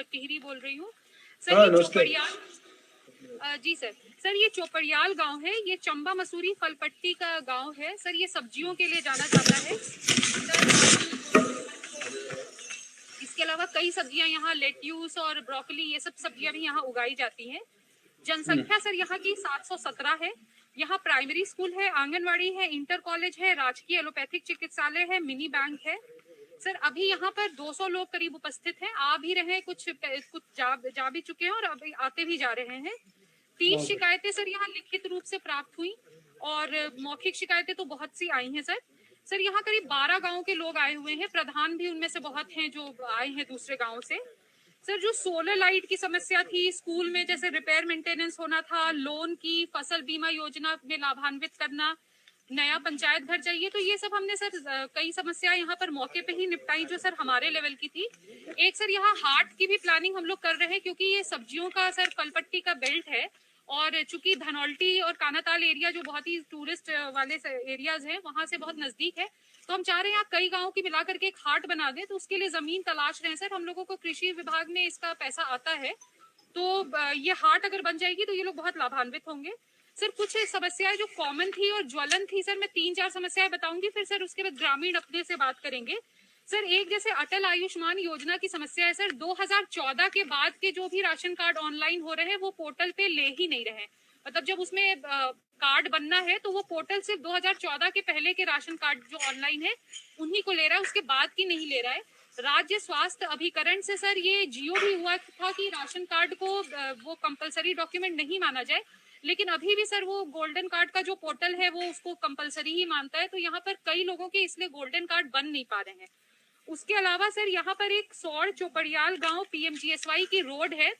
टिहरी बोल रही हूँ सर। हाँ, ये चौपड़ियाल जी सर ये चौपड़ियाल गांव है, ये चंबा मसूरी फलपट्टी का गांव है सर। ये सब्जियों के लिए जाना जाता है सर। इसके अलावा कई सब्जियां यहाँ लेट्यूस और ब्रोकली ये सब सब्जियां भी यहाँ उगाई जाती हैं। जनसंख्या सर यहाँ की 717 है। यहाँ प्राइमरी स्कूल है, आंगनवाड़ी है, इंटर कॉलेज है, राजकीय एलोपैथिक चिकित्सालय है, मिनी बैंक है सर। अभी यहाँ पर 200 लोग करीब उपस्थित हैं, आ भी रहे हैं, कुछ जा भी चुके हैं और अभी आते भी जा रहे हैं। 30 शिकायतें सर यहाँ लिखित रूप से प्राप्त हुई और मौखिक शिकायतें तो बहुत सी आई हैं सर यहाँ करीब 12 गांव के लोग आए हुए हैं, प्रधान भी उनमें से बहुत हैं जो आए हैं दूसरे गांव से सर। जो सोलर लाइट की समस्या थी, स्कूल में जैसे रिपेयर मेंटेनेंस होना था, लोन की, फसल बीमा योजना में लाभान्वित करना, नया पंचायत घर चाहिए, तो ये सब हमने सर कई समस्याएं यहाँ पर मौके पे ही निपटाई जो सर हमारे लेवल की थी। एक सर यहाँ हाट की भी प्लानिंग हम लोग कर रहे हैं क्योंकि ये सब्जियों का सर फलपट्टी का बेल्ट है और चूंकि धनौल्टी और कानाताल एरिया जो बहुत ही टूरिस्ट वाले एरियाज हैं वहां से बहुत नजदीक है, तो हम चाह रहे हैं यहाँ कई गांवों की मिलाकर के एक हाट बना दें। तो उसके लिए जमीन तलाश रहे हैं सर। हम लोगों को कृषि विभाग में इसका पैसा आता है, तो ये हाट अगर बन जाएगी तो ये लोग बहुत लाभान्वित होंगे सर। कुछ समस्याएं जो कॉमन थी और ज्वलन थी सर, मैं 3-4 समस्याएं बताऊंगी, फिर सर उसके बाद ग्रामीण अपने से बात करेंगे सर। एक जैसे अटल आयुष्मान योजना की समस्या है सर। 2014 के बाद के जो भी राशन कार्ड ऑनलाइन हो रहे हैं वो पोर्टल पे ले ही नहीं रहे। मतलब जब उसमें कार्ड बनना है तो वो पोर्टल सिर्फ 2014 के पहले के राशन कार्ड जो ऑनलाइन है उन्हीं को ले रहा है, उसके बाद की नहीं ले रहा है। राज्य स्वास्थ्य अभिकरण से सर ये जियो भी हुआ था कि राशन कार्ड को वो कंपलसरी डॉक्यूमेंट नहीं माना जाए, लेकिन अभी भी सर वो गोल्डन कार्ड का जो पोर्टल है वो उसको कंपलसरी ही मानता है। तो यहाँ पर कई लोगों के इसलिए गोल्डन कार्ड बन नहीं पा रहे हैं। उसके अलावा सर यहाँ पर एक सौर चौपड़ियाल गांव पीएमजीएसवाई की रोड है,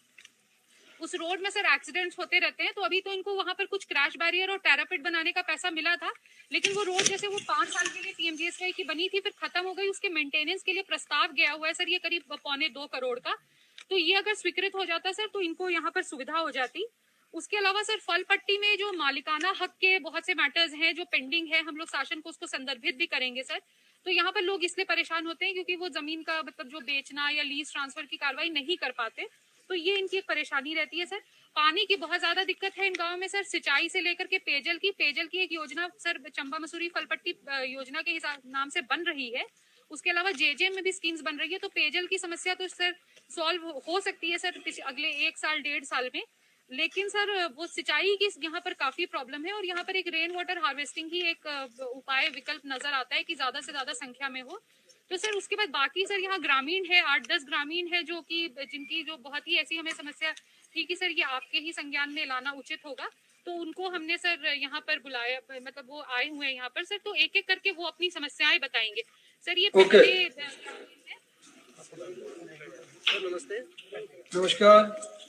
उस रोड में सर एक्सीडेंट्स होते रहते हैं। तो अभी तो इनको वहां पर कुछ क्रैश बैरियर और टैरापिड बनाने का पैसा मिला था, लेकिन वो रोड जैसे वो 5 साल के लिए पीएमजीएसवाई की बनी थी फिर खत्म हो गई, उसके मेंटेनेंस के लिए प्रस्ताव गया हुआ है सर, ये करीब 1.25 करोड़ का। तो ये अगर स्वीकृत हो जाता सर तो इनको यहाँ पर सुविधा हो जाती। उसके अलावा सर फलपट्टी में जो मालिकाना हक के बहुत से मैटर्स हैं जो पेंडिंग है, हम लोग शासन को उसको संदर्भित भी करेंगे सर। तो यहाँ पर लोग इसलिए परेशान होते हैं क्योंकि वो जमीन का मतलब जो बेचना या लीज ट्रांसफर की कार्रवाई नहीं कर पाते, तो ये इनकी एक परेशानी रहती है सर। पानी की बहुत ज्यादा दिक्कत है इन गाँव में सर, सिंचाई से लेकर के पेयजल की एक योजना सर चंबा मसूरी फलपट्टी योजना के नाम से बन रही है। उसके अलावा जेजेएम में भी स्कीम्स बन रही है, तो पेयजल की समस्या तो सर सॉल्व हो सकती है सर अगले 1 साल 1.5 साल में, लेकिन सर वो सिंचाई की यहाँ पर काफी प्रॉब्लम है और यहाँ पर एक रेन वाटर हार्वेस्टिंग ही एक उपाय विकल्प नजर आता है कि ज्यादा से ज्यादा संख्या में हो। तो सर उसके बाद बाकी सर यहाँ ग्रामीण है, 8-10 ग्रामीण है जो कि जिनकी जो बहुत ही ऐसी हमें समस्या थी कि सर ये आपके ही संज्ञान में लाना उचित होगा, तो उनको हमने सर यहाँ पर बुलाया, मतलब वो आए हुए हैं यहाँ पर सर, तो एक एक करके वो अपनी समस्याएं बताएंगे सर। ये पहले नमस्ते। नमस्कार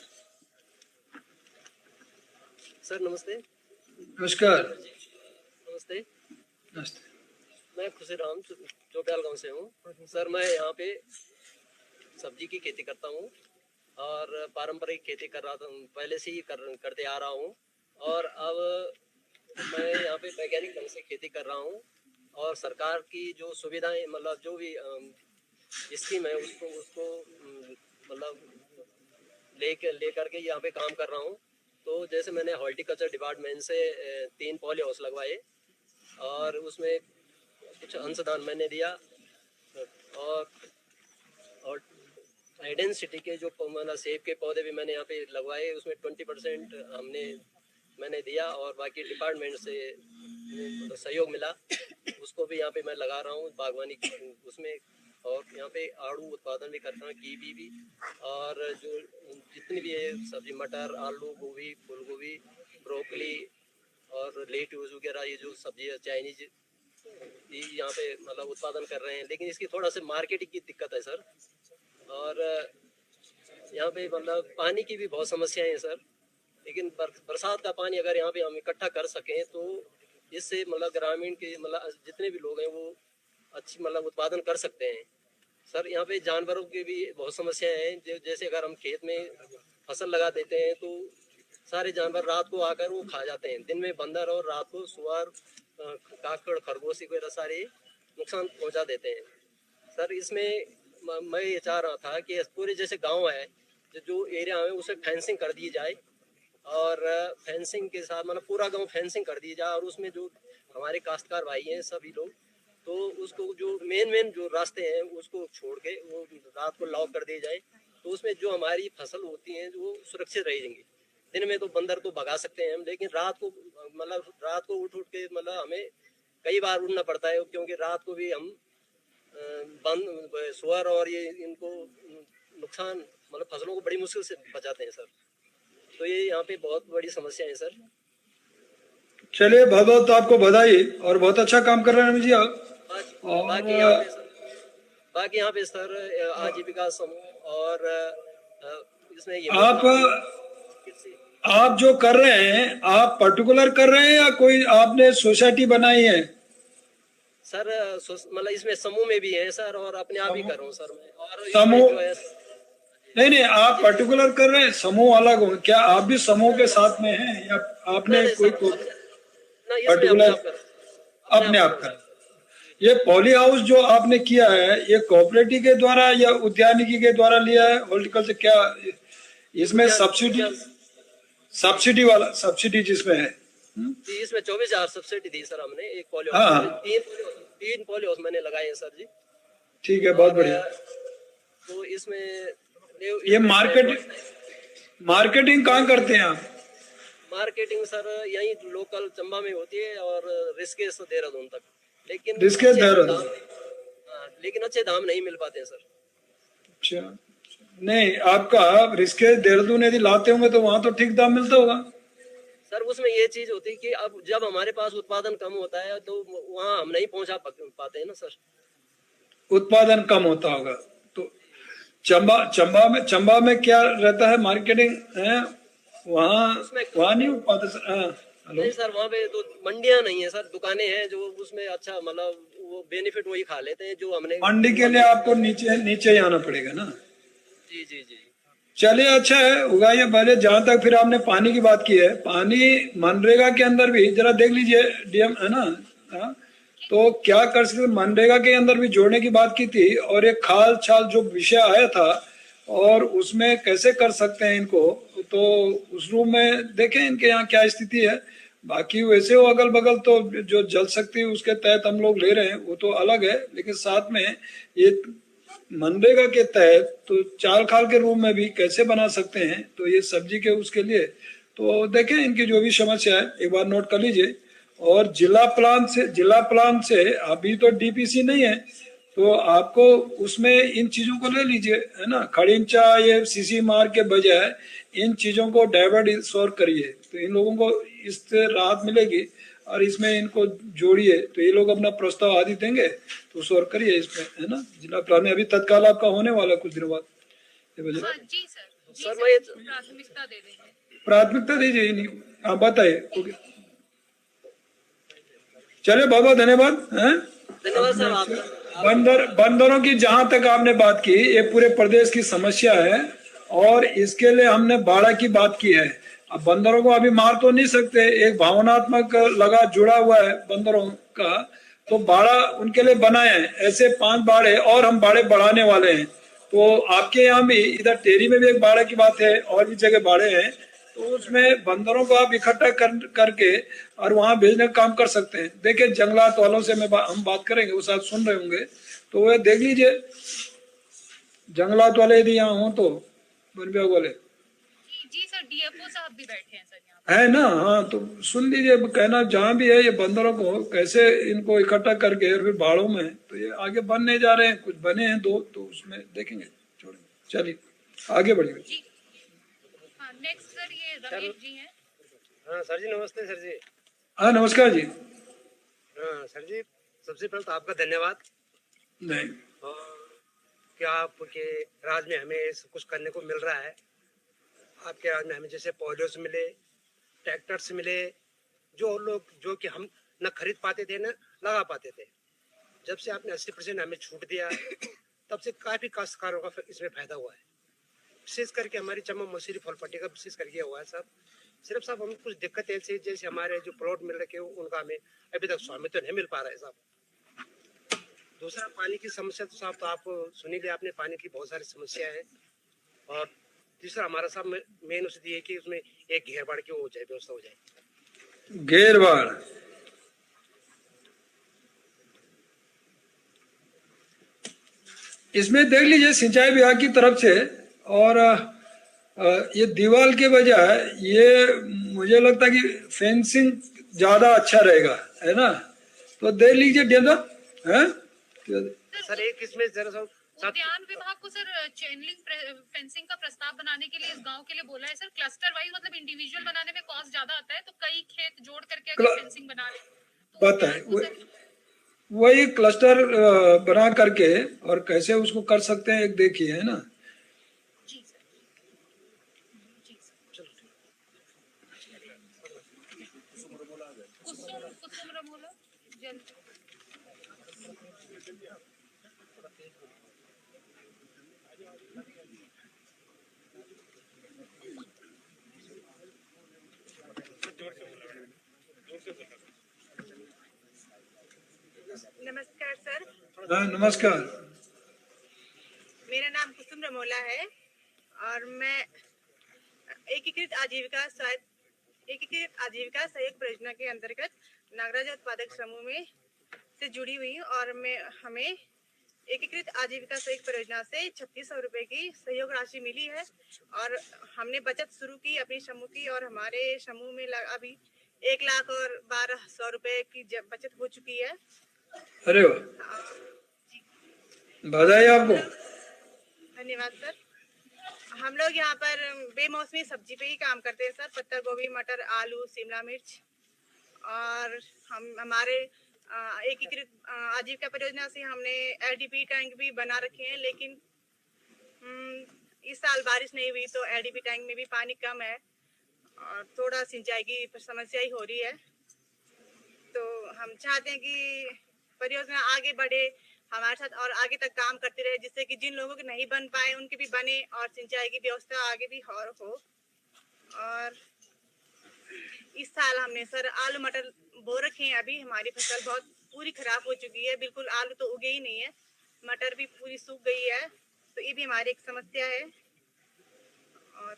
सर नमस्ते। नमस्कार। नमस्ते। नमस्ते। मैं खुशीराम चौपड़ियाल गांव से हूँ सर। मैं यहाँ पे सब्जी की खेती करता हूँ और पारंपरिक खेती कर रहा था, पहले से ही करते आ रहा हूँ, और अब मैं यहाँ पे वैज्ञानिक ढंग से खेती कर रहा हूँ और सरकार की जो सुविधाएं मतलब जो भी स्कीम है उसको मतलब लेकर के यहाँ पे काम कर रहा हूँ। तो जैसे मैंने हॉर्टिकल्चर डिपार्टमेंट से 3 पॉली हाउस लगवाए और उसमें कुछ अंशदान मैंने दिया, और हाइडेन सिटी के जो मतलब सेब के पौधे भी मैंने यहाँ पे लगवाए, उसमें 20% मैंने दिया और बाकी डिपार्टमेंट से तो सहयोग मिला, उसको भी यहाँ पे मैं लगा रहा हूँ बागवानी उसमें। और यहाँ पे आड़ू उत्पादन भी करता हूँ, कीवी भी, और जो जितनी भी है सब्जी, मटर, आलू, गोभी, फूल गोभी, ब्रोकली और लेट्यूस वगैरह, ये जो सब्जी है चाइनीज, ये यहाँ पे मतलब उत्पादन कर रहे हैं। लेकिन इसकी थोड़ा सा मार्केटिंग की दिक्कत है सर, और यहाँ पे मतलब पानी की भी बहुत समस्याएं हैं सर। लेकिन बरसात का पानी अगर यहाँ पे हम इकट्ठा कर सकें तो इससे मतलब ग्रामीण के मतलब जितने भी लोग हैं वो अच्छी मतलब उत्पादन कर सकते हैं सर। यहाँ पे जानवरों की भी बहुत समस्याएं हैं, जैसे अगर हम खेत में फसल लगा देते हैं तो सारे जानवर रात को आकर वो खा जाते हैं, दिन में बंदर और रात को सुअर, काकड़, खरगोश वगैरह सारे नुकसान पहुँचा देते हैं सर। इसमें मैं ये चाह रहा था कि पूरे जैसे गांव है, जो एरिया है उसे फेंसिंग कर दी जाए, और फेंसिंग के साथ मतलब पूरा गांव फेंसिंग कर दी जाए, और उसमें जो हमारे काश्तकार भाई हैं सभी लोग, तो उसको जो मेन जो रास्ते हैं उसको छोड़ के वो रात को लॉक कर दिए जाए, तो उसमें जो हमारी फसल होती है वो सुरक्षित रहेंगी। दिन में तो बंदर तो भगा सकते हैं हम, लेकिन रात को मतलब रात को उठ के मतलब हमें कई बार उड़ना पड़ता है, क्योंकि रात को भी हम बंद सुअर और ये इनको नुकसान मतलब फसलों को बड़ी मुश्किल से बचाते हैं सर। तो ये यहाँ पे बहुत बड़ी समस्या है सर। चलिए, बहुत बहुत आपको बधाई, और बहुत अच्छा काम कर रहे हैं रमेश जी आप। बाकी यहाँ और पे सर, बाकी यहाँ पे सर आजीविका समूह और इसमें ये आप जो कर रहे हैं, आप पर्टिकुलर कर रहे हैं या कोई आपने सोसाइटी बनाई है? सर मतलब इसमें समूह में भी है सर, और अपने आप ही कर रहा हूँ सर मैं, और इसमें समूह जो है नहीं नहीं, आप पर्टिकुलर कर रहे हैं, समूह अलग हो, क्या आप भी समूह के साथ में हैं या आपने कोई सर ना, इसमें पर्टिकुलर अपने आप कर कर? ये पॉली हाउस जो आपने किया है, ये कोऑपरेटिव के द्वारा या उद्यानिकी के द्वारा लिया है, हॉर्टिकल्चर क्या इसमें सब्सिडी वाला सब्सिडी जिसमें है? इसमें 24,000 सब्सिडी दी सर हमने एक पॉली हाँ हाउस हाँ, में। तीन पॉली हाउस मैंने लगाए हैं सर जी। ठीक है, बहुत बढ़िया। तो इसमें ये मार्केटिंग कहाँ करते हैं आप? मार्केटिंग सर यही लोकल चंबा में होती है, और रिस्के से देहरादून तक, लेकिन रिस्के देहरादून। लेकिन अच्छे दाम नहीं मिल पाते सर। अच्छा, नहीं, आपका रिस्के देहरादून यदि लाते होंगे तो वहां तो ठीक दाम मिलता होगा सर। उसमें ये चीज होती है कि अब जब हमारे पास उत्पादन कम होता है तो वहाँ हम नहीं पहुंचा पाते हैं ना सर। उत्पादन कम होता होगा तो चंबा में क्या रहता है, मार्केटिंग है वहाँ नहीं हो पाता सर? हाँ, हेलो। नहीं सर, वहाँ पे तो मंडियां नहीं है सर, दुकानें हैं जो उसमें अच्छा मतलब वो बेनिफिट वही खा लेते हैं जो हमने। मंडी के लिए आपको नीचे नीचे ही आना पड़ेगा ना? जी जी जी। चलिए, अच्छा है, उगाइए। पहले जहां तक फिर आपने पानी की बात की है, पानी मनरेगा के अंदर भी जरा देख लीजिए, डीएम है ना? हाँ, तो क्या कर सकते, मनरेगा के अंदर भी जोड़ने की बात की थी, और एक खाल छाल जो विषय आया था, और उसमें कैसे कर सकते हैं इनको, तो उस रूम में देखें इनके यहाँ क्या स्थिति है। बाकी वैसे वो अगल बगल तो जो जल शक्ति उसके तहत हम लोग ले रहे हैं वो तो अलग है, लेकिन साथ में ये मनरेगा के तहत तो चाल खाल के रूप में भी कैसे बना सकते हैं, तो ये सब्जी के उसके लिए तो देखें इनकी जो भी समस्या है एक बार नोट कर लीजिए। और जिला प्लान से अभी तो डीपीसी नहीं है, तो आपको उसमें इन चीजों को ले लीजिए, है ना? खड़ींचा ये सीसी मार के बजाय इन चीजों को डाइवर्ट सॉर करिए, तो इन लोगों को इससे राहत मिलेगी, और इसमें इनको जोड़िए तो ये लोग अपना प्रस्ताव आदि देंगे, तो सॉर करिए इसमें, है ना? जिला प्लान में अभी तत्काल आपका होने वाला कुछ दिनों बाद। हाँ, जी सर, सर मैं प्राथमिकता दे देंगे। प्राथमिकता दीजिए, नहीं आप बताइए। ओके, चलिए, बहुत बहुत धन्यवाद। धन्यवाद सर आपका। बंदरों की जहां तक आपने बात की, ये पूरे प्रदेश की समस्या है, और इसके लिए हमने बाड़ा की बात की है। अब बंदरों को अभी मार तो नहीं सकते, एक भावनात्मक लगा जुड़ा हुआ है बंदरों का, तो बाड़ा उनके लिए बनाए हैं। ऐसे 5 बाड़े और हम बाड़े बढ़ाने वाले हैं। तो आपके यहाँ भी इधर टेरी में भी एक बाड़े की बात है, और भी जगह बाड़े हैं, तो उसमें बंदरों को आप इकट्ठा करके और वहां भेजने का काम कर सकते हैं। देखिए, जंगलात वालों से हम बात करेंगे, वो शायद सुन रहे होंगे, तो वह देख लीजिए, जंगलात वाले यदि यहाँ हो तो, वन विभाग वाले। जी सर, डीएफओ साहब भी बैठे हैं सर यहाँ है ना? हाँ, तो सुन लीजिए, कहना जहाँ भी है, ये बंदरों को कैसे इनको इकट्ठा करके और फिर बाड़ों में, तो ये आगे बनने जा रहे हैं, कुछ बने हैं 2, तो उसमें देखेंगे, छोड़ेंगे। चलिए आगे बढ़िए जी। हाँ, नेक्स्ट सर ये रमेश जी हैं। हाँ सर जी, नमस्ते सर जी। हाँ, नमस्कार जी। हाँ सर जी, सबसे पहले तो आपका धन्यवाद। नहीं, और क्या आपके राज्य में हमें सब कुछ करने को मिल रहा है। आपके राज्य में हमें जैसे पौधों मिले, ट्रैक्टर्स मिले, जो लोग जो कि हम न खरीद पाते थे न लगा पाते थे। जब से आपने 80% हमें छूट दिया, तब से काफ़ी काश्तकारों का इसमें फायदा हुआ है। विशेष करके हमारी चंबा मसूरी फलपट्टी का विशेष करके हुआ है साहब। सिर्फ साहब हमें कुछ दिक्कत ऐसी, जैसे हमारे जो प्लॉट मिल रखे हो उनका हमें अभी तक स्वामित्व नहीं मिल पा रहा है साहब। दूसरा पानी की समस्या तो साहब तो आप सुन ही लिया आपने, पानी की बहुत सारी समस्या है। और तीसरा हमारा साहब मेन उसे ये है कि उसमें एक घेर बाड़ की वो हो जाए, व्यवस्था हो जाए। घेरबाड़, इसमें देख लीजिए सिंचाई विभाग की तरफ से, और ये दीवार के बजाय ये मुझे लगता है कि फेंसिंग ज्यादा अच्छा रहेगा, है ना। तो देख लीजिए डीएम साहब, हैं? सर एक इसमें जरा सा उद्यान विभाग को सर चेन लिंक फेंसिंग का प्रस्ताव बनाने के लिए इस गांव के लिए बोला है सर। क्लस्टर वाइज मतलब इंडिविजुअल बनाने में कॉस्ट ज्यादा आता है, तो कई खेत जोड़ करके अगर फेंसिंग बना रहे तो बताए उद्यान को सर वही क्लस्टर बना करके और कैसे उसको कर सकते हैं, एक देखिए, है ना। जी सर, जी सर। कुसुम रमोला जल नमस्कार सर, हाँ नमस्कार। मेरा नाम कुसुम रमोला है और मैं एकीकृत आजीविका सहयोग परियोजना के अंतर्गत नागराजा उत्पादक समूह में से जुड़ी हुई हूँ। और हमें एकीकृत आजीविका सहयोग परियोजना से 3600 रुपए की सहयोग राशि मिली है और हमने बचत शुरू की अपनी समूह की, और हमारे समूह में अभी 1,12,00,000 रुपए की बचत हो चुकी है। अरे वाह, बधाई आपको। धन्यवाद सर। हम लोग यहाँ पर बेमौसमी सब्जी पे ही काम करते हैं सर, पत्ता गोभी, मटर, आलू, शिमला मिर्च। और हमारे एकीकृत आजीविका परियोजना से हमने एलडीपी टैंक भी बना रखे हैं, लेकिन इस साल बारिश नहीं हुई तो एलडीपी टैंक में भी पानी कम है और थोड़ा सिंचाई की समस्या ही हो रही है। तो हम चाहते हैं कि परियोजना आगे बढ़े हमारे साथ और आगे तक काम करते रहे, जिससे कि जिन लोगों के नहीं बन पाए उनके भी बने और सिंचाई की व्यवस्था आगे भी हो। और इस साल हमने सर आलू मटर बो रखे हैं। अभी हमारी फसल बहुत पूरी खराब हो चुकी है, बिल्कुल आलू तो उगे ही नहीं है, मटर भी पूरी सूख गई है, तो ये भी हमारी एक समस्या है। और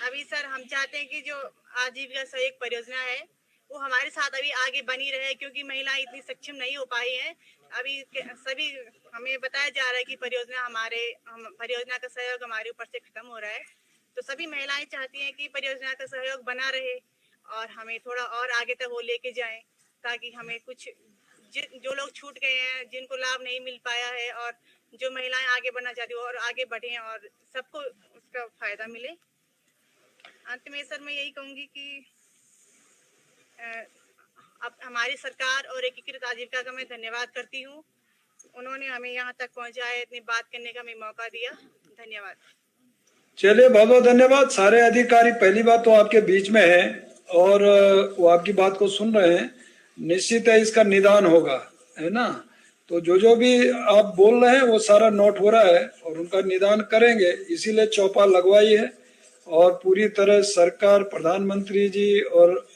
अभी सर हम चाहते हैं कि जो आजीविका सहयोग परियोजना है वो हमारे साथ अभी आगे बनी रहे, क्योंकि महिलाएं इतनी सक्षम नहीं हो पाई हैं। अभी सभी हमें बताया जा रहा है कि परियोजना का सहयोग हमारे ऊपर से खत्म हो रहा है, तो सभी महिलाएं चाहती हैं कि परियोजना का सहयोग बना रहे और हमें थोड़ा और आगे तक वो लेके जाएं, ताकि हमें कुछ जो लोग छूट गए हैं, जिनको लाभ नहीं मिल पाया है, और जो महिलाएं आगे बढ़ना चाहती है और आगे बढ़े और सबको उसका फायदा मिले। अंत में सर मैं यही कहूंगी कि अब हमारी सरकार और एकीकृत आजीविका का मैं धन्यवाद करती हूँ। उन्होंने हमें यहाँ तक पहुँचाया, इतनी बात करने का हमें मौका दिया। धन्यवाद। चलिए बहुत बहुत धन्यवाद। सारे अधिकारी पहली बात तो आपके बीच में हैं और वो आपकी बात को सुन रहे हैं। निश्चित है इसका निदान होगा, है ना। तो जो भी आप बोल रहे हैं वो सारा नोट हो रहा है और उनका निदान करेंगे, इसीलिए चौपाल लगवाई है। और पूरी तरह सरकार, प्रधानमंत्री जी और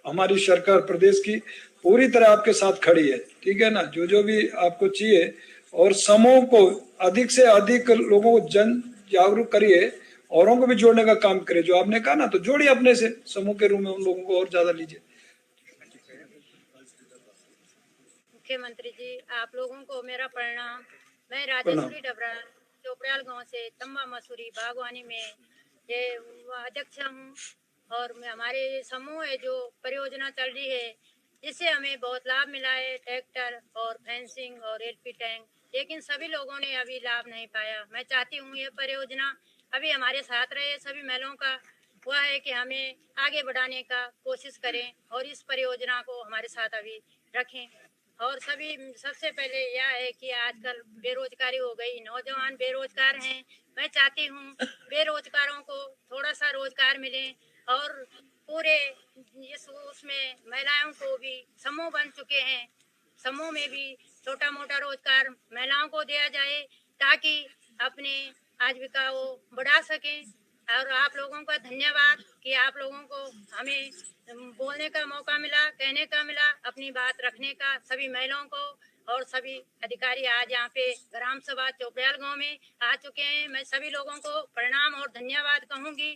हमारी सरकार प्रदेश की पूरी तरह आपके साथ खड़ी है, ठीक है ना। जो भी आपको चाहिए, और समूह को अधिक से अधिक लोगों को जन जागरूक करिए, औरों को भी जोड़ने का काम करिए। जो आपने कहा ना, तो जोड़िए अपने से समूह के रूप में उन लोगों को और ज्यादा लीजिए। मुख्यमंत्री जी, आप लोगों को मेरा प्रणाम। मैं राजेश्वरी डबरा चोपड़ियाल गांव से तंबा मसूरी बागवानी में ये अध्यक्ष हूँ। और हमारे समूह है जो परियोजना चल रही है, इससे हमें बहुत लाभ मिला है, ट्रैक्टर और फेंसिंग और एलपी टैंक, लेकिन सभी लोगों ने अभी लाभ नहीं पाया। मैं चाहती हूँ ये परियोजना अभी हमारे साथ रहे। सभी महिलाओं का हुआ है कि हमें आगे बढ़ाने का कोशिश करें और इस परियोजना को हमारे साथ अभी रखें। और सबसे पहले यह है कि आजकल बेरोजगारी हो गई, नौजवान बेरोजगार हैं। मैं चाहती हूँ बेरोजगारों को थोड़ा सा रोजगार मिले और पूरे उसमें महिलाओं को भी समूह बन चुके हैं, समूह में भी छोटा मोटा रोजगार महिलाओं को दिया जाए, ताकि अपने आजीविका वो बढ़ा सकें। और आप लोगों का धन्यवाद कि आप लोगों को हमें बोलने का मौका मिला, कहने का मिला, अपनी बात रखने का, सभी महिलाओं को और सभी अधिकारी आज यहाँ पे ग्राम सभा चोपड़ियाल गांव में आ चुके हैं। मैं सभी लोगों को प्रणाम और धन्यवाद कहूँगी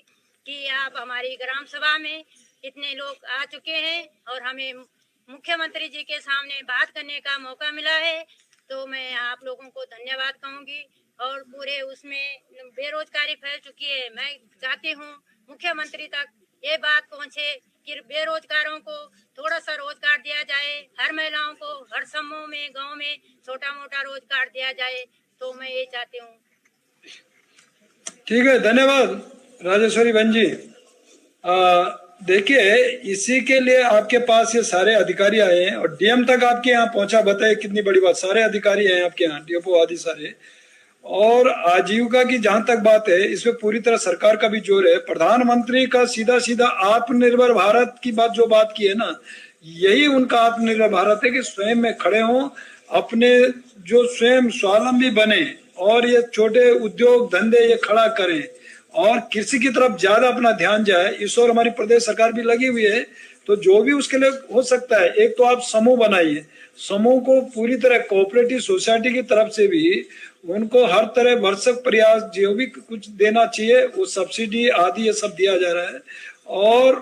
कि आप हमारी ग्राम सभा में इतने लोग आ चुके हैं और हमें मुख्यमंत्री जी के सामने बात करने का मौका मिला है, तो मैं आप लोगों को धन्यवाद कहूँगी। और पूरे उसमें बेरोजगारी फैल चुकी है। मैं चाहती हूँ मुख्यमंत्री तक ये बात पहुँचे कि बेरोजगारों को थोड़ा सा रोजगार दिया जाए, हर महिलाओं को हर समूह में गांव में छोटा मोटा रोजगार दिया जाए, तो मैं ये चाहती हूँ। ठीक है, धन्यवाद राजेश्वरी बहन जी। देखिए, इसी के लिए आपके पास ये सारे अधिकारी आए हैं और डीएम तक आपके यहाँ पहुंचा। बताइए कितनी बड़ी बात, सारे अधिकारी हैं आपके यहाँ, डीएफओ आदि सारे। और आजीविका की जहां तक बात है, इसमें पूरी तरह सरकार का भी जोर है। प्रधानमंत्री का सीधा सीधा आत्मनिर्भर भारत की जो बात की है ना, यही उनका आत्मनिर्भर भारत है कि स्वयं में खड़े हों, अपने जो स्वयं स्वावलंबी बने और ये छोटे उद्योग धंधे ये खड़ा करें और कृषि की तरफ ज्यादा अपना ध्यान जाए। इस ओर हमारी प्रदेश सरकार भी लगी हुई है, तो जो भी उसके लिए हो सकता है, एक तो आप समूह बनाइए, समूह को पूरी तरह कोऑपरेटिव सोसाइटी की तरफ से भी उनको हर तरह भरसक प्रयास जो भी कुछ देना चाहिए वो सब्सिडी आदि ये सब दिया जा रहा है। और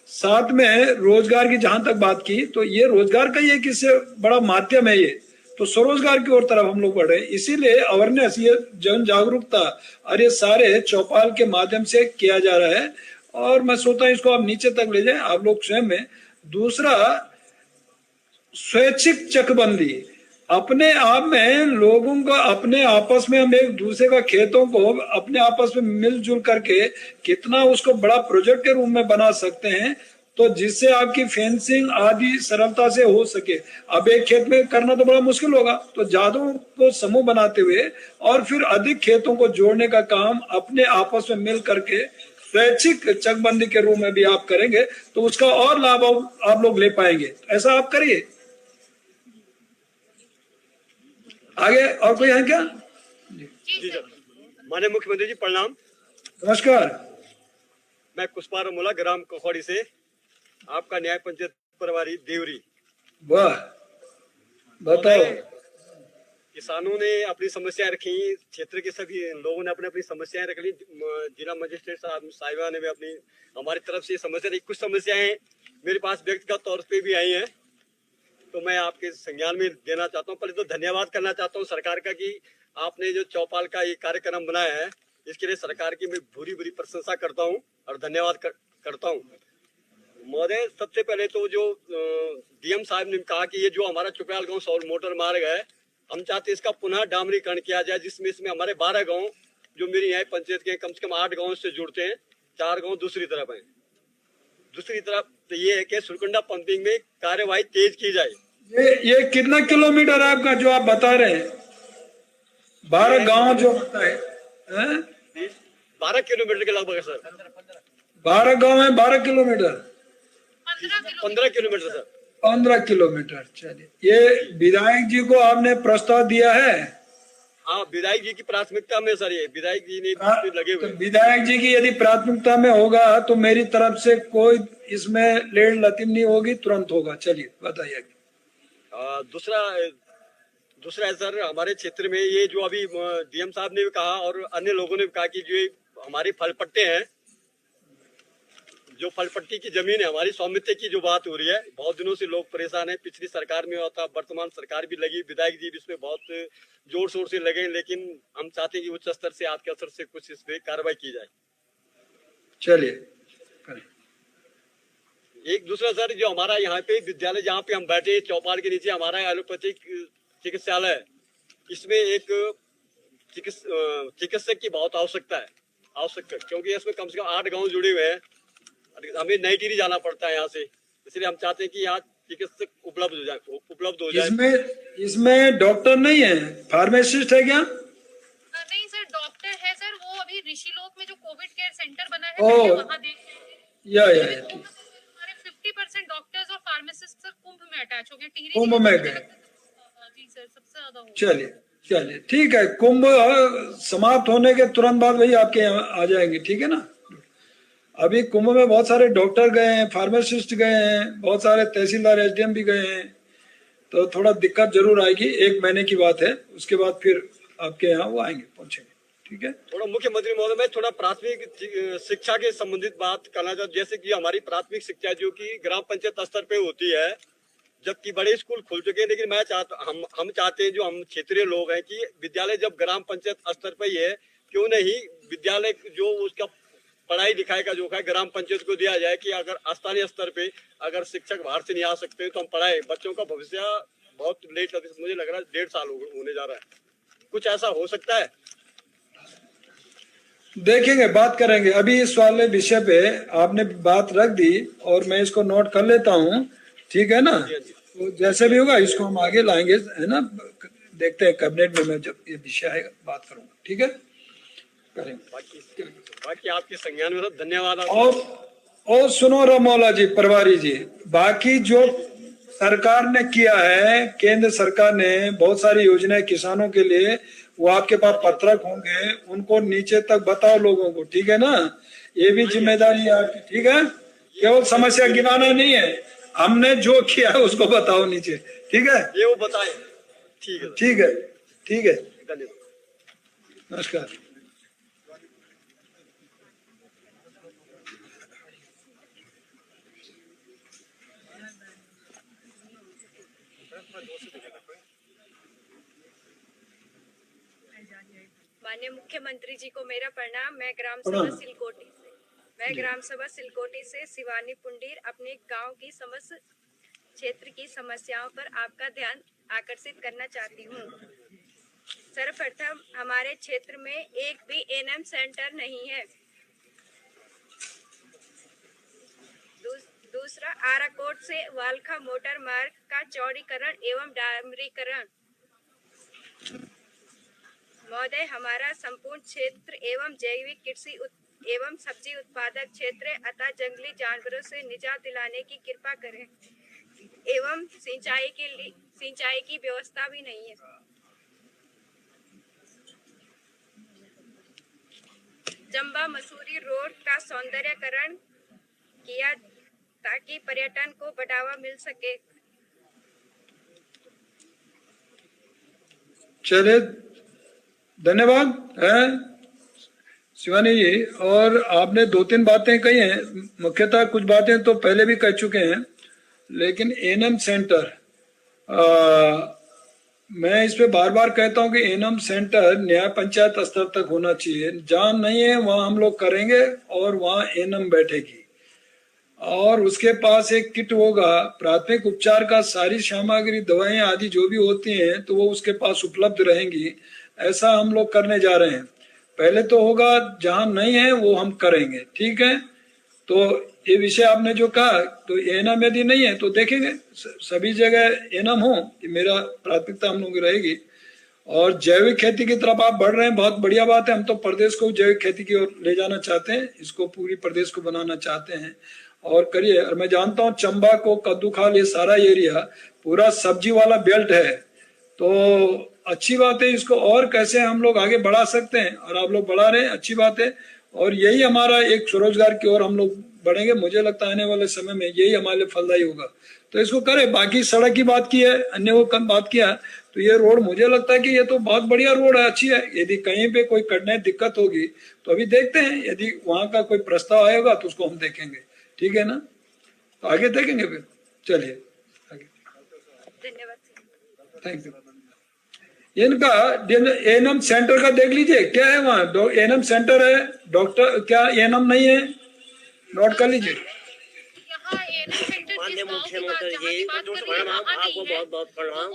साथ में रोजगार की जहां तक बात की, तो ये रोजगार का ये किससे बड़ा माध्यम है, ये तो स्वरोजगार की ओर तरफ हम लोग बढ़ रहे हैं। इसीलिए अवेयरनेस, ये जन जागरूकता और ये सारे चौपाल के माध्यम से किया जा रहा है और मैं सोचता हूँ इसको आप नीचे तक ले जाएं आप लोग स्वयं में। दूसरा, स्वैच्छिक चकबंदी, अपने आप में लोगों को अपने आपस में हम एक दूसरे का खेतों को अपने आपस में मिलजुल करके कितना उसको बड़ा प्रोजेक्ट के रूप में बना सकते हैं, तो जिससे आपकी फेंसिंग आदि सरलता से हो सके। अब एक खेत में करना तो बड़ा मुश्किल होगा, तो ज्यादा को समूह बनाते हुए और फिर अधिक खेतों को जोड़ने का काम अपने आपस में मिल करके स्वैच्छिक चकबंदी के रूप में भी आप करेंगे तो उसका और लाभ आप लोग ले पाएंगे। ऐसा आप करिए। आगे और कोई है क्या? जी सर। माननीय मुख्यमंत्री जी प्रणाम। नमस्कार। मैं कुशपाल मोला ग्राम कखौड़ी से आपका न्याय पंचायत प्रभारी देवरी। वाह, बताओ। किसानों ने अपनी समस्याएं रखी, क्षेत्र के सभी लोगों ने अपनी अपनी समस्याएं रख ली। जिला मजिस्ट्रेट साहिबा ने भी अपनी हमारी तरफ से समस्या रखी। कुछ समस्याएं मेरे पास व्यक्तिगत तौर पे भी आई हैं, तो मैं आपके संज्ञान में देना चाहता हूँ। पहले तो धन्यवाद करना चाहता हूँ सरकार का कि आपने जो चौपाल का ये कार्यक्रम बनाया है, इसके लिए सरकार की मैं भूरी भूरी प्रशंसा करता हूँ और धन्यवाद करता हूँ। महोदय, सबसे पहले तो जो डीएम साहब ने कहा कि ये जो हमारा चोपड़ियाल गांव सौर मोटर मार्ग है, हम चाहते इसका पुनः डामरीकरण किया जाए, जिसमें इसमें हमारे 12 गांव जो मेरी न्याय पंचायत के कम से कम 8 गांव से जुड़ते हैं, 4 गांव दूसरी तरफ है। दूसरी तरफ तो ये है कि सुरकुंडा पंपिंग में कार्यवाही तेज की जाए। ये कितना किलोमीटर है आपका जो आप बता रहे हैं? 12 गांव जो होता है 12 किलोमीटर के लगभग है सर। 12 गांव है, 12 किलोमीटर, 15 किलोमीटर सर। 15 किलोमीटर। चलिए, ये विधायक जी को आपने प्रस्ताव दिया है? हाँ, विधायक जी की प्राथमिकता में सर, ये विधायक जी ने लगे हुए। तो विधायक जी की यदि प्राथमिकता में होगा तो मेरी तरफ से कोई इसमें लेड़ लतीम नहीं होगी, तुरंत होगा। चलिए बताइए। दूसरा है सर, हमारे क्षेत्र में ये जो अभी डीएम साहब ने भी कहा और अन्य लोगों ने भी कहा कि जो हमारे फल पट्टे हैं, जो फल पट्टी की जमीन है हमारी स्वामित्व की जो बात हो रही है, बहुत दिनों से लोग परेशान हैं। पिछली सरकार में होता, वर्तमान सरकार भी लगी, विधायक जी भी इसमें बहुत जोर शोर से लगे, लेकिन हम चाहते हैं कि उच्च स्तर से आपके स्तर से कुछ इस पे कार्रवाई की जाए। चलिए। एक दूसरा सर, जो हमारा यहाँ पे विद्यालय जहाँ पे हम बैठे चौपाल के नीचे हमारा एलोपैथिक चिकित्सालय, इसमें एक चिकित्सक की बहुत आवश्यकता है, क्योंकि इसमें कम से कम 8 गांव जुड़े हुए हैं। हमें नई टिहरी जाना पड़ता है यहाँ से, इसलिए हम चाहते हैं कि यहाँ चिकित्सक उपलब्ध हो जाए। इसमें डॉक्टर नहीं है, फार्मासिस्ट है क्या? नहीं सर, डॉक्टर है सर। वो अभी ऋषिलोक में जो कोविड केयर सेंटर बना है, वहाँ देख 50% डॉक्टर्स और फार्मासिस्ट सर कुंभ में अटैच हो गए। टिहरी कुंभ में गए। जी सर, सबसे ज्यादा हो। चलिए चलिए ठीक है, कुंभ समाप्त होने के तुरंत बाद वही आपके यहाँ आ जाएंगे, ठीक है ना। अभी कुंभ में बहुत सारे डॉक्टर गए हैं, फार्मासिस्ट गए हैं, बहुत सारे तहसीलदार एसडीएम भी गए हैं, तो थोड़ा दिक्कत जरूर आएगी। 1 महीने की बात है, उसके बाद फिर आपके यहाँ वो आएंगे, पहुंचेंगे, ठीक है। थोड़ा मुख्यमंत्री महोदय, मैं थोड़ा प्राथमिक शिक्षा के संबंधित बात करना चाहता हूँ। जैसे कि हमारी प्राथमिक शिक्षा जो कि ग्राम पंचायत स्तर पे होती है, जबकि बड़े स्कूल खुल चुके हैं, लेकिन हम चाहते हैं, जो हम क्षेत्रीय लोग हैं, कि विद्यालय जब ग्राम पंचायत स्तर पर ही है, क्यों नहीं विद्यालय जो उसका पढ़ाई लिखाई का जो है ग्राम पंचायत को दिया जाए, कि अगर स्थानीय स्तर पे अगर शिक्षक बाहर से नहीं आ सकते तो हम पढ़ाए। बच्चों का भविष्य बहुत लेट, मुझे लग रहा है 1.5 साल होने जा रहा है, कुछ ऐसा हो सकता है? देखेंगे, बात करेंगे। अभी इस वाले विषय पे आपने बात रख दी और मैं इसको नोट कर लेता हूँ, ठीक है ना। तो जैसे भी होगा इसको हम आगे लाएंगे, है ना। देखते हैं कैबिनेट में, मैं जब ये विषय आएगा बात करूंगा, ठीक है, करेंगे। बाकी आपके संज्ञान में धन्यवाद। और सुनो रमौला जी, परवारी जी, बाकी जो सरकार ने किया है, केंद्र सरकार ने बहुत सारी योजनाएं किसानों के लिए, वो आपके पास पत्रक होंगे, उनको नीचे तक बताओ लोगों को, ठीक है ना। ये भी जिम्मेदारी है आपकी, ठीक है। केवल समस्या गिनाना नहीं है, हमने जो किया है उसको बताओ नीचे, ठीक है। ये वो बताएं, ठीक है, ठीक है, ठीक है, धन्यवाद, नमस्कार। माननीय मुख्यमंत्री जी को मेरा प्रणाम। मैं ग्राम सभा सिलकोटी से शिवानी पुंडीर अपने गांव की समस्त क्षेत्र की समस्याओं पर आपका ध्यान आकर्षित करना चाहती हूँ। सर्वप्रथम, हमारे क्षेत्र में एक भी एएनएम सेंटर नहीं है। दूसरा, आराकोट से वालखा मोटर मार्ग का चौड़ीकरण एवं डामरीकरण। महोदय, हमारा संपूर्ण क्षेत्र एवं जैविक कृषि एवं सब्जी उत्पादक क्षेत्र अतः जंगली जानवरों से निजात दिलाने की कृपा करें एवं सिंचाई की व्यवस्था भी नहीं है। चंबा मसूरी रोड का सौंदर्यकरण किया ताकि पर्यटन को बढ़ावा मिल सके। चलिए, धन्यवाद है शिवानी जी। और आपने 2-3 बातें कही हैं, मुख्यतः कुछ बातें तो पहले भी कह चुके हैं, लेकिन एएनएम सेंटर, मैं इस पे बार बार कहता हूं कि एएनएम सेंटर न्याय पंचायत स्तर तक होना चाहिए। जहां नहीं है वहां हम लोग करेंगे और वहां एएनएम बैठेगी और उसके पास एक किट होगा प्राथमिक उपचार का, सारी सामग्री, दवाएं आदि जो भी होती हैं तो वो उसके पास उपलब्ध रहेंगी। ऐसा हम लोग करने जा रहे हैं। पहले तो होगा, जहां नहीं है वो हम करेंगे, ठीक है। तो ये विषय आपने जो कहा, तो एएनएम यदि नहीं है तो देखेंगे सभी जगह एएनएम हो, ये मेरा प्राथमिकता हम लोगों की रहेगी। और जैविक खेती की तरफ आप बढ़ रहे हैं, बहुत बढ़िया बात है। हम तो प्रदेश को जैविक खेती की ओर ले जाना चाहते हैं, इसको पूरी प्रदेश को बनाना चाहते हैं और करिए। और मैं जानता हूँ चंबा को, कद्दूखाल, ये सारा एरिया पूरा सब्जी वाला बेल्ट है, तो अच्छी बात है। इसको और कैसे हम लोग आगे बढ़ा सकते हैं और आप लोग बढ़ा रहे हैं, अच्छी बात है। और यही हमारा एक स्वरोजगार की ओर हम लोग बढ़ेंगे। मुझे लगता है आने वाले समय में यही हमारे लिए फलदायी होगा, तो इसको करें। बाकी सड़क की बात की है, अन्य वो कम बात किया, तो ये रोड मुझे लगता है कि ये तो बहुत बढ़िया रोड है, अच्छी है। यदि कहीं पे कोई कठिनाई दिक्कत होगी तो अभी देखते हैं, यदि वहां का कोई प्रस्ताव आएगा तो उसको हम देखेंगे, ठीक है ना। तो आगे देखेंगे फिर, चलिए आगे। धन्यवाद। Thank you. इनका एएनएम सेंटर का देख लीजिए, क्या है वहाँ एएनएम सेंटर है, डॉक्टर क्या एएनएम नहीं है, नोट कर लीजिए। माननीय मुख्यमंत्री जी, आपको बहुत बहुत प्रणाम।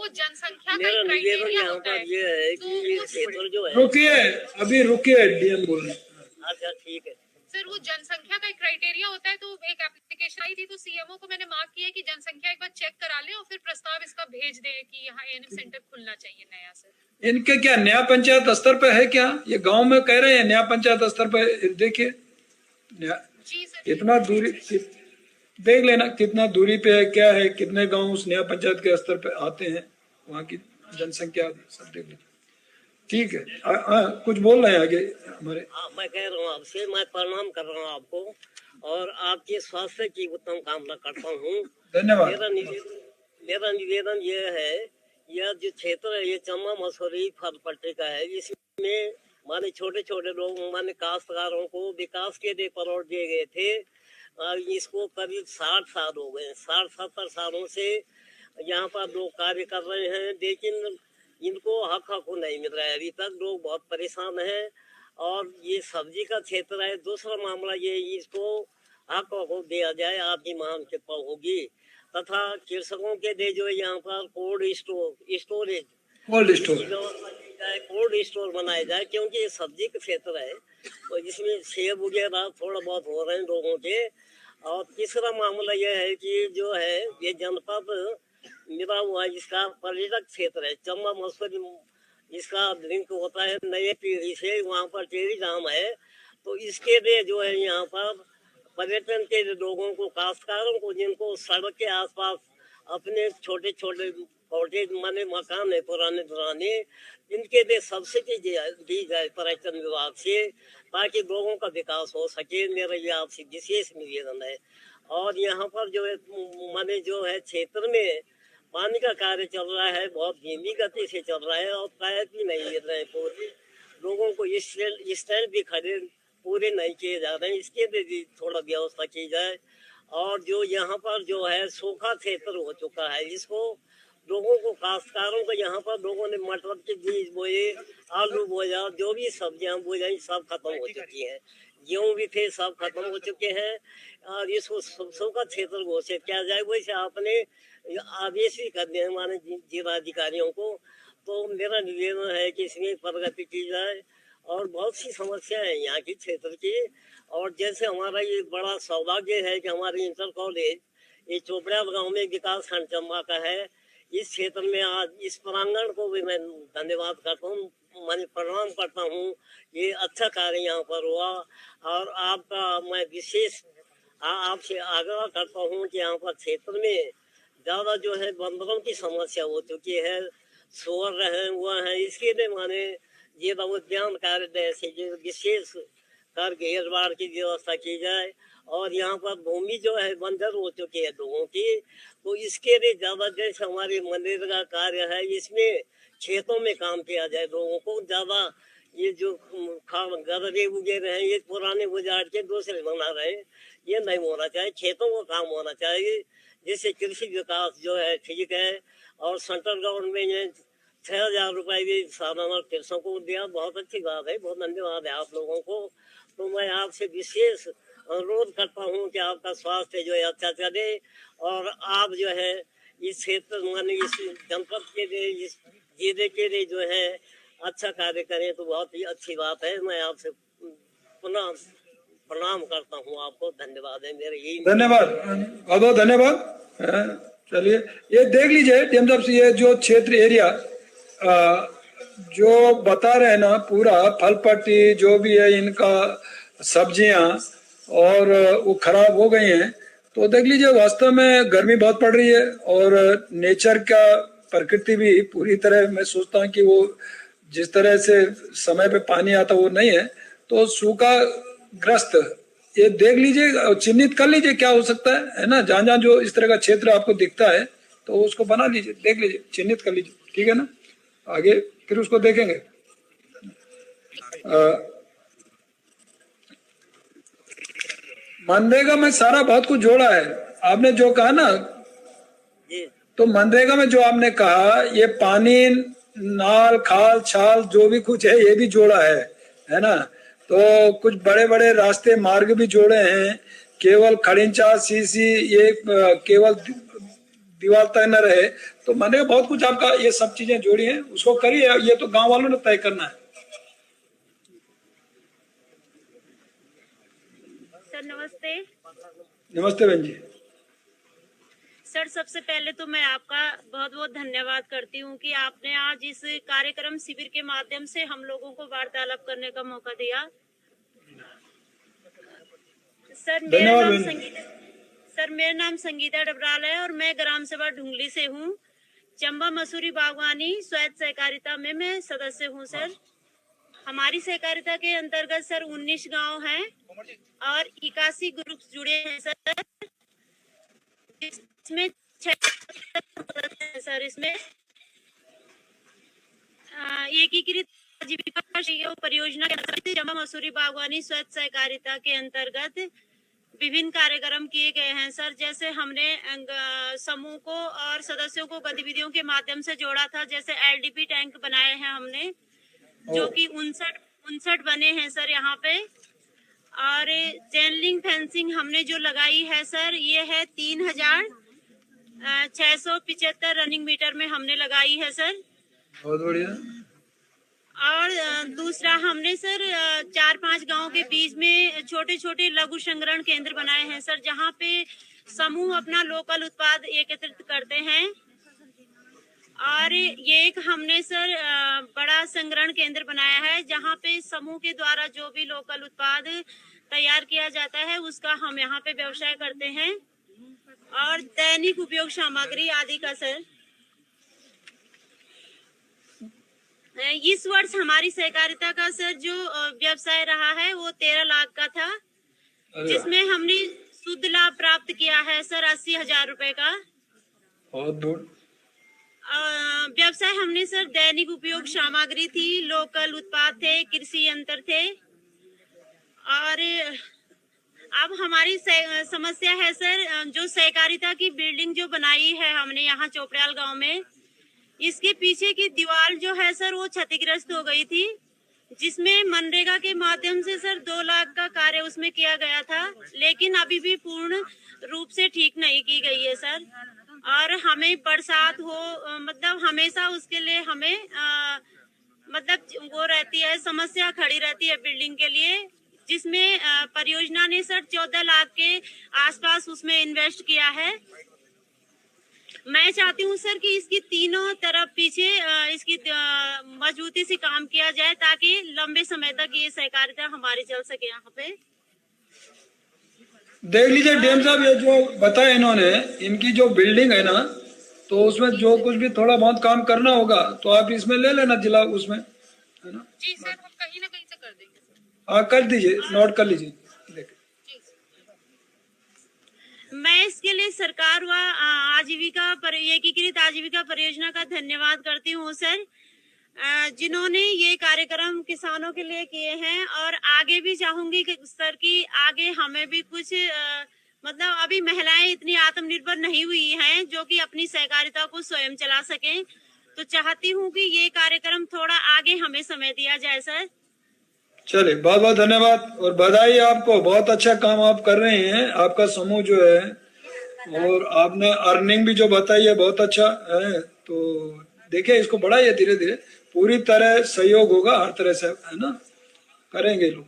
मेरा निवेदन यहाँ पर ये है कि क्षेत्र जो है, रुकिए अभी रुकिए, डीएम बोल रहे हैं। अच्छा ठीक है सर, वो जनसंख्या का एक क्राइटेरिया होता है, तो एक एप्लीकेशन आई थी तो सीएमओ को मैंने मार्क किया कि जनसंख्या एक बार चेक करा ले और फिर प्रस्ताव इसका भेज दे कि यहाँ एएनएम सेंटर खुलना चाहिए नया। सर, इनके क्या नया पंचायत स्तर पे है क्या? ये गांव में कह रहे हैं नया पंचायत स्तर पे, देखिए जी सर, कितना दूरी, देख लेना कितना दूरी पे है, क्या है, कितने गांव उस नया पंचायत के स्तर पे आते हैं, वहाँ की जनसंख्या सब देख लीजिए। ठीक है। कुछ बोल रहे हैं आगे हमारे। मैं कह रहा हूँ आपसे, मैं प्रणाम कर रहा हूँ आपको और आपके स्वास्थ्य की उत्तम कामना करता हूँ। धन्यवाद। मेरा निवेदन ये है, यह जो क्षेत्र है ये चम्बा मसूरी फल पट्टी का है, इसमें माने छोटे छोटे लोग माने काश्तकारों को विकास के लिए प्लॉट दिए गए थे। इसको करीब 60 साल हो गए, 60-70 सालों से यहाँ पर लोग कार्य कर रहे हैं, लेकिन इनको हक नहीं मिल रहा है। अभी तक लोग बहुत परेशान हैं। और ये सब्जी का क्षेत्र है। दूसरा मामला ये, इसको हक को दिया जाए, आपकी महान कृपा होगी। तथा कृषकों के लिए जो यहाँ पर कोल्ड स्टोरेज कोल्ड स्टोर बनाया जाए, क्योंकि ये सब्जी का क्षेत्र है और इसमें सेब वगैरह थोड़ा बहुत हो रहे हैं लोगों के। और तीसरा मामला यह है कि जो है ये जनपद मिला हुआ इसका पर्यटक क्षेत्र है। चम्बा मसूरी इसका लिंक होता है नए पीढ़ी से, वहाँ पर टेरी धाम है। तो इसके लिए जो है यहाँ पर पर्यटन के लोगों को, काश्तकारों को, जिनको सड़क के आसपास अपने छोटे छोटे कॉटेज माने मकान है पुराने, इनके लिए सब्सिडी दी जाए पर्यटन विभाग से, ताकि लोगों का विकास हो सके। मेरा ये आपसे विशेष निवेदन है। और यहाँ पर जो है माने जो है क्षेत्र में पानी का कार्य चल रहा है, बहुत धीमी गति से चल रहा है और पाइप भी नहीं मिल रहे हैं पूरे लोगों को। स्टैंड भी खड़े पूरे नहीं किए जा रहे हैं, इसके लिए भी थोड़ा व्यवस्था की जाए। और जो यहाँ पर जो है सूखा क्षेत्र हो चुका है, इसको लोगों को, काश्तकारों को, यहाँ पर लोगों ने मटर के बीज बोए, आलू बोया, जो भी सब्जियां बोई सब खत्म हो चुकी हैं। गेहूं भी थे, सब खत्म हो चुके हैं। और इसको सूखा क्षेत्र घोषित किया जाए। वैसे आपने आदेश भी कर दिए हमारे जिलाधिकारियों को। तो मेरा निवेदन है कि इसमें प्रगति की जाए। और बहुत सी समस्या है यहाँ की क्षेत्र की। और जैसे हमारा ये बड़ा सौभाग्य है कि हमारे इंटर कॉलेज ये चोपड़ियाल गांव में विकास खंड चम्बा का है। इस क्षेत्र में आज इस प्रांगण को भी मैं धन्यवाद करता हूँ, मैं प्रणाम करता हूँ। ये अच्छा कार्य यहाँ पर हुआ। और आपका मैं विशेष आपसे आग्रह करता हूँ कि यहाँ पर क्षेत्र में ज्यादा जो है बंदरों की समस्या हो चुकी है, सुअर रहे हुआ है। इसके लिए माने जिला उद्यान कार्यालय से विशेष कर घेरबाड़ की व्यवस्था की जाए। और यहाँ पर भूमि जो है बंजर हो चुकी है लोगों की, तो इसके लिए ज्यादा जैसे हमारी मनरेगा कार्य है, इसमें खेतों में काम किया जाए। लोगों को ज्यादा ये जो गदरे वगैरह हैं, ये पुराने उजाड़ के दूसरे बना रहे हैं, ये नहीं होना चाहिए। खेतों का काम होना चाहिए। जैसे कृषि विकास जो है ठीक है। और सेंट्रल गवर्नमेंट ने 6,000 रुपए भी सालाना कृषकों को दिया, बहुत अच्छी बात है, बहुत धन्यवाद है आप लोगों को। तो मैं आपसे विशेष अनुरोध करता हूँ कि आपका स्वास्थ्य जो है अच्छा चले और आप जो है इस क्षेत्र माने इस जनपद के लिए, इस जिले के लिए जो है अच्छा कार्य करें, तो बहुत ही अच्छी बात है। मैं आपसे पुनः प्रणाम करता हूँ आपको। धन्यवाद है मेरे। यही धन्यवाद, बहुत बहुत धन्यवाद। चलिए ये देख लीजिए डीएम साहब से, ये जो क्षेत्र एरिया जो बता रहे हैं ना, पूरा फल पट्टी जो भी है, इनका सब्जियां और वो खराब हो गई हैं। तो देख लीजिए वास्तव में गर्मी बहुत पड़ रही है और नेचर का, प्रकृति भी पूरी तरह, मैं सोचता हूँ कि वो जिस तरह से समय पे पानी आता वो नहीं है। तो सूखा ग्रस्त ये देख लीजिए, चिन्हित कर लीजिए क्या हो सकता है ना। जहाँ जहाँ जो इस तरह का क्षेत्र आपको दिखता है तो उसको बना लीजिए, देख लीजिए, चिन्हित कर लीजिए, ठीक है ना। आगे फिर उसको देखेंगे। मनरेगा में सारा बहुत कुछ जोड़ा है, आपने जो कहा ना। तो मनरेगा में जो आपने कहा, ये पानी, नाल, खाल, छाल जो भी कुछ है ये भी जोड़ा है ना। तो कुछ बड़े बड़े रास्ते, मार्ग भी जोड़े हैं। केवल खड़िंचा, सीसी, ये केवल दीवार तक न रहे। तो मैंने बहुत कुछ आपका ये सब चीजें जोड़ी हैं, उसको करिए। ये तो गांव वालों ने तय करना है। सर नमस्ते। नमस्ते बहन जी। सर सबसे पहले तो मैं आपका बहुत बहुत धन्यवाद करती हूँ कि आपने आज इस कार्यक्रम शिविर के माध्यम से हम लोगों को वार्तालाप करने का मौका दिया। सर मेरा नाम संगीता डबराल है और मैं ग्राम सभा ढुंगली से हूँ। चंबा मसूरी बागवानी स्वायत्त सहकारिता में मैं सदस्य हूँ सर। हमारी सहकारिता के अंतर्गत सर 19 गांव हैं और 81 ग्रुप जुड़े हैं सर, इसमें 6 सर इसमें एकीकृत आजीविका परियोजना के अंतर्गत चंबा मसूरी बागवानी स्वायत्त सहकारिता के अंतर्गत विभिन्न कार्यक्रम किए गए हैं सर। जैसे हमने समूह को और सदस्यों को गतिविधियों के माध्यम से जोड़ा था, जैसे एलडीपी टैंक बनाए हैं हमने, जो कि 59 बने हैं सर यहाँ पे। और चेन लिंक फेंसिंग हमने जो लगाई है सर, ये है 3675 रनिंग मीटर में हमने लगाई है सर। बहुत बढ़िया। और दूसरा हमने सर 4-5 गांव के बीच में छोटे छोटे लघु संग्रहण केंद्र बनाए हैं सर, जहां पे समूह अपना लोकल उत्पाद एकत्रित करते हैं। और ये एक हमने सर बड़ा संग्रहण केंद्र बनाया है, जहां पे समूह के द्वारा जो भी लोकल उत्पाद तैयार किया जाता है उसका हम यहाँ पे व्यवसाय करते हैं। और दैनिक उपयोग सामग्री आदि का सर, इस वर्ष हमारी सहकारिता का सर जो व्यवसाय रहा है वो 13 लाख का था, जिसमें हमने शुद्ध लाभ प्राप्त किया है सर 80,000 रुपए का। बहुत दूर व्यवसाय हमने सर दैनिक उपयोग सामग्री थी, लोकल उत्पाद थे, कृषि यंत्र थे। और अब हमारी समस्या है सर, जो सहकारिता की बिल्डिंग जो बनाई है हमने यहाँ चोपड़ियाल गांव में, इसके पीछे की दीवार जो है सर वो क्षतिग्रस्त हो गई थी, जिसमें मनरेगा के माध्यम से सर 2 लाख का कार्य उसमें किया गया था, लेकिन अभी भी पूर्ण रूप से ठीक नहीं की गई है सर। और हमें बरसात हो मतलब हमेशा उसके लिए हमें मतलब वो रहती है, समस्या खड़ी रहती है बिल्डिंग के लिए, जिसमें परियोजना ने सर 14 लाख के आसपास उसमें इन्वेस्ट किया है। मैं चाहती हूँ सर कि इसकी तीनों तरफ पीछे इसकी मजबूती से काम किया जाए, ताकि लंबे समय तक ये सहकारिता हमारी चल सके। यहाँ पे देख लीजिए डीएम साहब, ये जो बताया इन्होंने, इनकी जो बिल्डिंग है ना, तो उसमें जो कुछ भी थोड़ा बहुत काम करना होगा तो आप इसमें ले लेना जिला उसमें, है ना? जी सर, हम कहीं ना कहीं से कर देंगे। हाँ कर दीजिए, नोट कर लीजिए। मैं इसके लिए सरकार व एकीकृत आजीविका परियोजना का धन्यवाद करती हूँ सर, जिन्होंने ये कार्यक्रम किसानों के लिए किए हैं। और आगे भी चाहूंगी कि सर कि आगे हमें भी कुछ मतलब अभी महिलाएं इतनी आत्मनिर्भर नहीं हुई हैं जो कि अपनी सहकारिता को स्वयं चला सकें, तो चाहती हूँ कि ये कार्यक्रम थोड़ा आगे हमें समय दिया जाए सर। चलिए, बहुत बहुत धन्यवाद और बधाई आपको, बहुत अच्छा काम आप कर रहे हैं, आपका समूह जो है, और आपने अर्निंग भी जो बताई है बहुत अच्छा है। तो देखिए इसको बढ़ाइए, धीरे धीरे पूरी तरह सहयोग होगा हर तरह से, है ना? करेंगे लोग।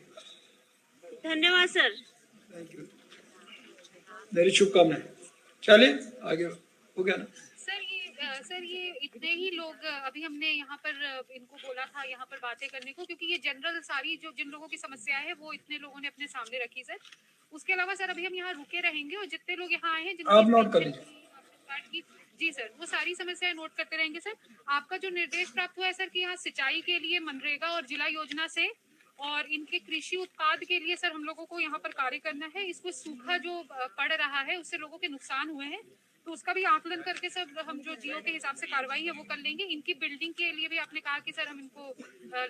धन्यवाद सर। थैंक यू, मेरी शुभकामनाएं। चलिए आगे हो गया ना? सर ये इतने ही लोग अभी हमने यहाँ पर इनको बोला था यहाँ पर बातें करने को, क्योंकि ये जनरल सारी जो जिन लोगों की समस्या है वो इतने लोगों ने अपने सामने रखी सर। उसके अलावा सर अभी हम यहाँ रुके रहेंगे और जितने लोग यहाँ आए हैं आप नोट कर लीजिए। जी सर, वो सारी समस्याएं नोट करते रहेंगे सर। आपका जो निर्देश प्राप्त हुआ है सर कि यहाँ सिंचाई के लिए मनरेगा और जिला योजना से और इनके कृषि उत्पाद के लिए सर हम लोगों को यहाँ पर कार्य करना है। इसको सूखा जो पड़ रहा है उससे लोगों के नुकसान हुए हैं, तो उसका भी आकलन करके सर हम जो जियो के हिसाब से कार्रवाई है वो कर लेंगे। इनकी बिल्डिंग के लिए भी आपने कहा कि सर हम इनको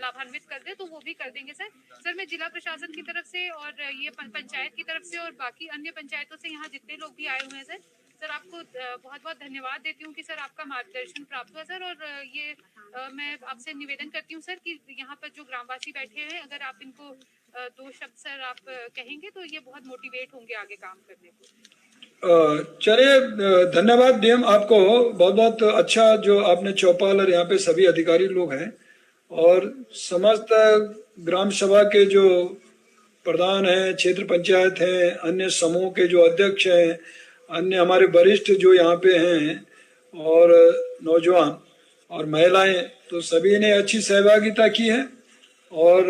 लाभान्वित कर दें, तो वो भी कर देंगे सर। सर मैं जिला प्रशासन की तरफ से और ये पंचायत की तरफ से और बाकी अन्य पंचायतों से यहाँ जितने लोग भी आए हुए हैं सर आपको बहुत बहुत धन्यवाद देती हूँ कि सर आपका मार्गदर्शन प्राप्त हुआ सर। और ये मैं आपसे निवेदन करती हूँ सर कि यहाँ पर जो ग्रामवासी बैठे हैं, अगर आप इनको 2 शब्द सर आप कहेंगे तो ये बहुत मोटिवेट होंगे आगे काम करने को। चलिए, धन्यवाद डीएम आपको, बहुत बहुत अच्छा जो आपने चौपाल और यहाँ पे सभी अधिकारी लोग हैं और समस्त ग्राम सभा के जो प्रधान हैं, क्षेत्र पंचायत हैं, अन्य समूह के जो अध्यक्ष हैं, अन्य हमारे वरिष्ठ जो यहाँ पे हैं और नौजवान और महिलाएं, तो सभी ने अच्छी सहभागिता की है। और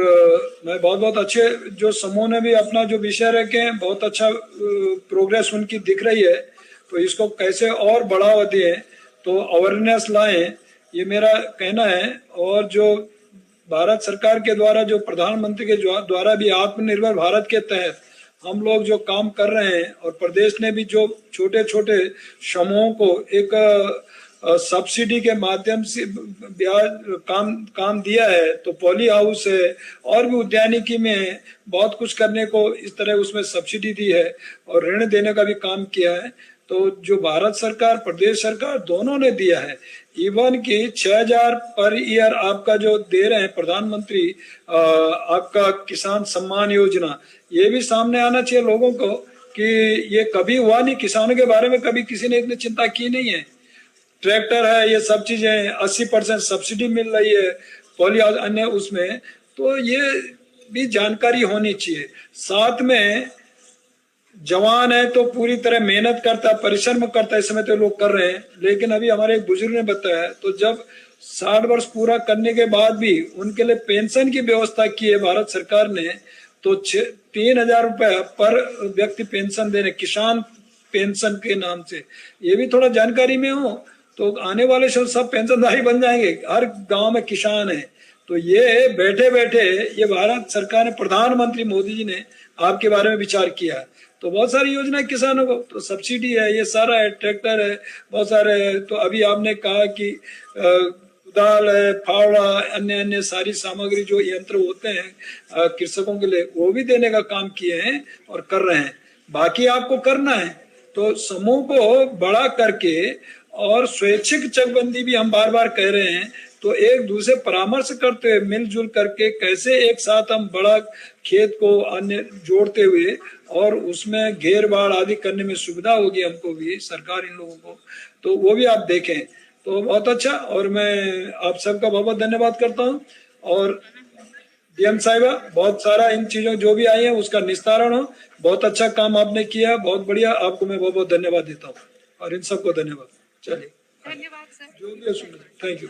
मैं बहुत बहुत अच्छे जो समूह ने भी अपना जो विषय रखे हैं, बहुत अच्छा प्रोग्रेस उनकी दिख रही है। तो इसको कैसे और बढ़ावा दें, तो अवेयरनेस लाएं, ये मेरा कहना है। और जो भारत सरकार के द्वारा, जो प्रधानमंत्री के द्वारा भी आत्मनिर्भर भारत के तहत हम लोग जो काम कर रहे हैं, और प्रदेश ने भी जो छोटे छोटे समूहों को एक सब्सिडी के माध्यम से ब्याज काम दिया है, तो पॉली हाउस है और भी उद्यानिकी में बहुत कुछ करने को इस तरह उसमें सब्सिडी दी है और ऋण देने का भी काम किया है। तो जो भारत सरकार, प्रदेश सरकार दोनों ने दिया है, इवन कि 6,000 पर ईयर आपका जो दे रहे हैं प्रधानमंत्री आपका किसान सम्मान योजना, ये भी सामने आना चाहिए लोगों को कि ये कभी हुआ नहीं, किसानों के बारे में कभी किसी ने इतनी चिंता की नहीं है। ट्रैक्टर है, ये सब चीजें 80% सब्सिडी मिल रही है, पॉली अन्य उसमें, तो ये भी जानकारी होनी चाहिए। साथ में जवान है तो पूरी तरह मेहनत करता है, परिश्रम करता है, इस समय तो लोग कर रहे हैं। लेकिन अभी हमारे एक बुजुर्ग ने बताया, तो जब 60 वर्ष पूरा करने के बाद भी उनके लिए पेंशन की व्यवस्था की है भारत सरकार ने, तो 3,000 रुपए पर व्यक्ति पेंशन दे रहे, किसान पेंशन के नाम से। ये भी थोड़ा जानकारी में हो तो आने वाले सब पेंशनधारी बन जाएंगे, हर गांव में किसान है। तो ये बैठे बैठे ये भारत सरकार ने, प्रधानमंत्री मोदी जी ने आपके बारे में विचार किया है। तो बहुत सारी योजना किसानों को, तो सब्सिडी है, ये सारा है, ट्रैक्टर है, बहुत सारे है। तो अभी आपने कहा कि दाल है, फावड़ा, अन्य अन्य सारी सामग्री जो यंत्र होते हैं कृषकों के लिए, वो भी देने का काम किए हैं और कर रहे हैं। बाकी आपको करना है तो समूह को बड़ा करके, और स्वैच्छिक चकबंदी भी हम बार बार कह रहे हैं, तो एक दूसरे परामर्श करते हुए मिलजुल करके कैसे एक साथ हम बड़ा खेत को अन्य जोड़ते हुए और उसमें घेर बाड़ आदि करने में सुविधा होगी हमको भी, सरकार इन लोगों को, तो वो भी आप देखें तो बहुत अच्छा। और मैं आप सबका बहुत बहुत धन्यवाद करता हूँ। और डीएम साहिबा, बहुत सारा इन चीजों जो भी आई है उसका निस्तारण हो, बहुत अच्छा काम आपने किया, बहुत बढ़िया, आपको मैं बहुत बहुत धन्यवाद देता हूँ और इन सबको धन्यवाद। चलिए, धन्यवाद सर। जो भी है, थैंक यू।